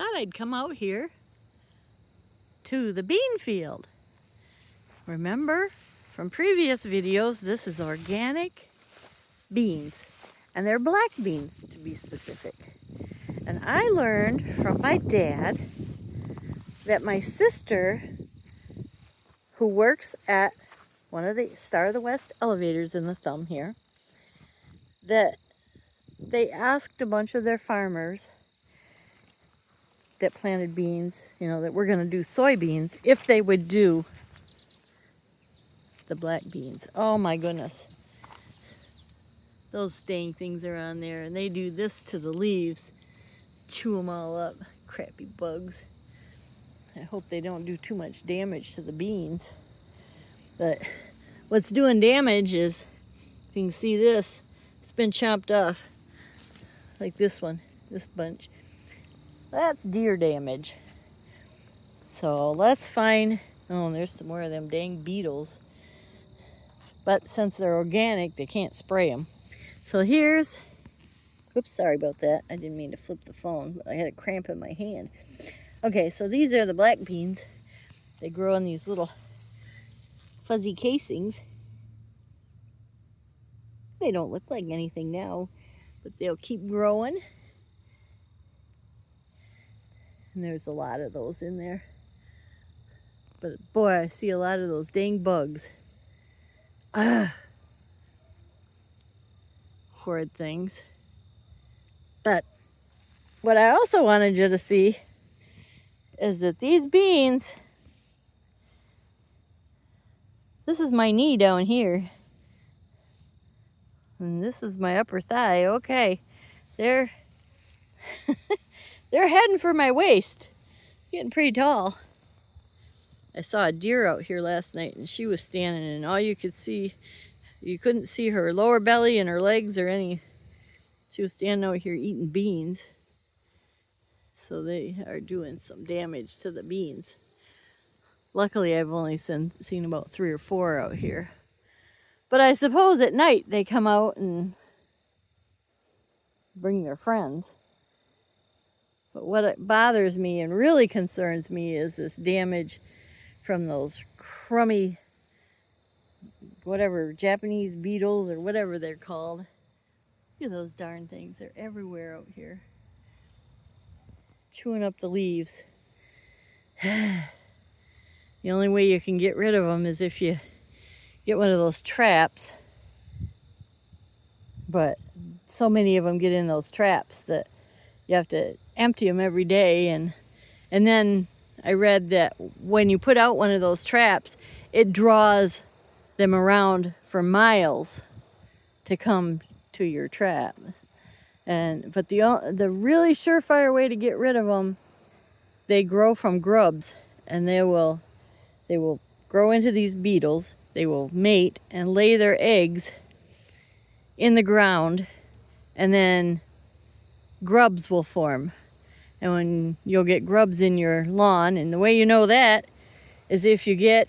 thought I'd come out here to the bean field. Remember from previous videos, this is organic beans, and they're black beans to be specific. And I learned from my dad that my sister, who works at one of the Star of the West elevators in the thumb here, that they asked a bunch of their farmers that planted beans, you know, that we're going to do soybeans, if they would do the black beans. Oh my goodness. Those dang things are on there, and they do this to the leaves. Chew them all up. Crappy bugs. I hope they don't do too much damage to the beans. But what's doing damage is, if you can see this, it's been chopped off. Like this one, this bunch. That's deer damage. So let's find, oh, there's some more of them dang beetles. But since they're organic, they can't spray them. So here's, oops, sorry about that. I didn't mean to flip the phone, but I had a cramp in my hand. Okay, so these are the black beans. They grow in these little fuzzy casings. They don't look like anything now, but they'll keep growing. And there's a lot of those in there. But boy, I see a lot of those dang bugs. Ah, horrid things. But what I also wanted you to see is that these beans, this is my knee down here. And this is my upper thigh. Okay, they're they're heading for my waist. Getting pretty tall. I saw a deer out here last night, and she was standing, and all you could see, you couldn't see her lower belly and her legs or any. She was standing out here eating beans. So they are doing some damage to the beans. Luckily, I've only seen about 3 or 4 out here. But I suppose at night they come out and bring their friends. But what bothers me and really concerns me is this damage from those crummy, whatever, Japanese beetles or whatever they're called. Look at those darn things. They're everywhere out here. Chewing up the leaves. The only way you can get rid of them is if you get one of those traps. But so many of them get in those traps that you have to empty them every day. And then I read that when you put out one of those traps, it draws them around for miles to come to your trap. But the really surefire way to get rid of them, they grow from grubs, and they will grow into these beetles. They will mate and lay their eggs in the ground, and then grubs will form. And when you'll get grubs in your lawn, and the way you know that is if you get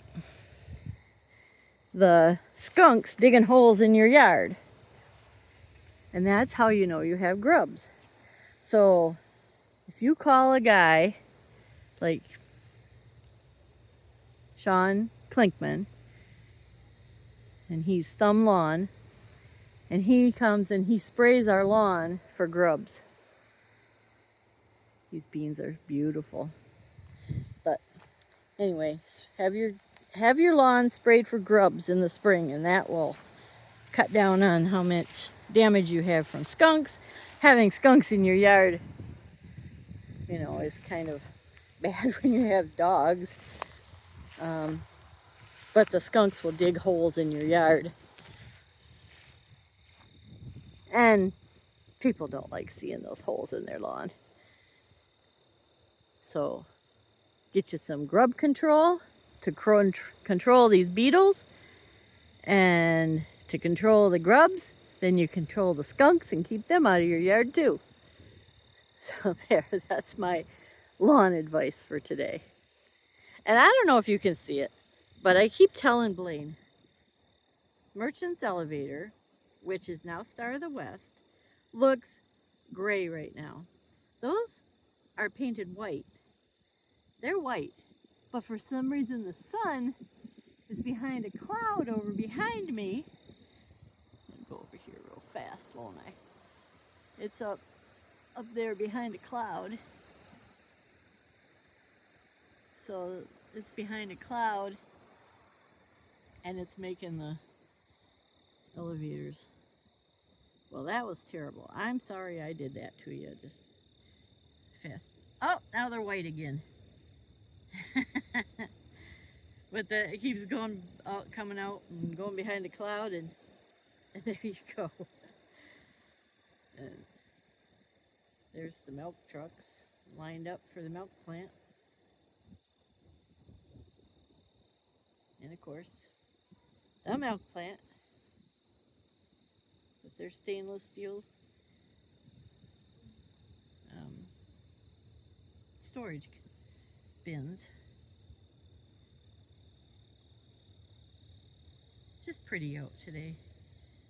the skunks digging holes in your yard. And that's how you know you have grubs. So if you call a guy like Sean Klinkman, and he's Thumb Lawn, and he comes and he sprays our lawn for grubs. These beans are beautiful. But anyway, have your lawn sprayed for grubs in the spring, and that will cut down on how much damage you have from skunks. Having skunks in your yard, you know, is kind of bad when you have dogs. But the skunks will dig holes in your yard. And people don't like seeing those holes in their lawn. So get you some grub control to control these beetles, and to control the grubs, then you control the skunks and keep them out of your yard too. So there, that's my lawn advice for today. And I don't know if you can see it, but I keep telling Blaine, Merchant's Elevator, which is now Star of the West, looks gray right now. Those are painted white. They're white, but for some reason the sun is behind a cloud over behind me. I'll go over here real fast, won't I? It's up there behind a cloud. So it's behind a cloud and it's making the elevators. Well, that was terrible. I'm sorry I did that to you. Just fast. Oh, now they're white again. But it keeps going out, coming out and going behind the cloud, and there you go. And there's the milk trucks lined up for the milk plant. And of course, the milk plant with their stainless steel storage bins. It's just pretty out today.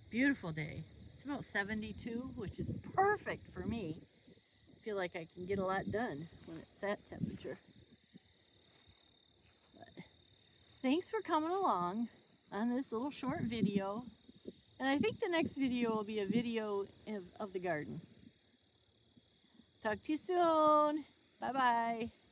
Beautiful day. It's about 72, which is perfect for me. I feel like I can get a lot done when it's that temperature. But thanks for coming along on this little short video. And I think the next video will be a video of the garden. Talk to you soon. Bye-bye.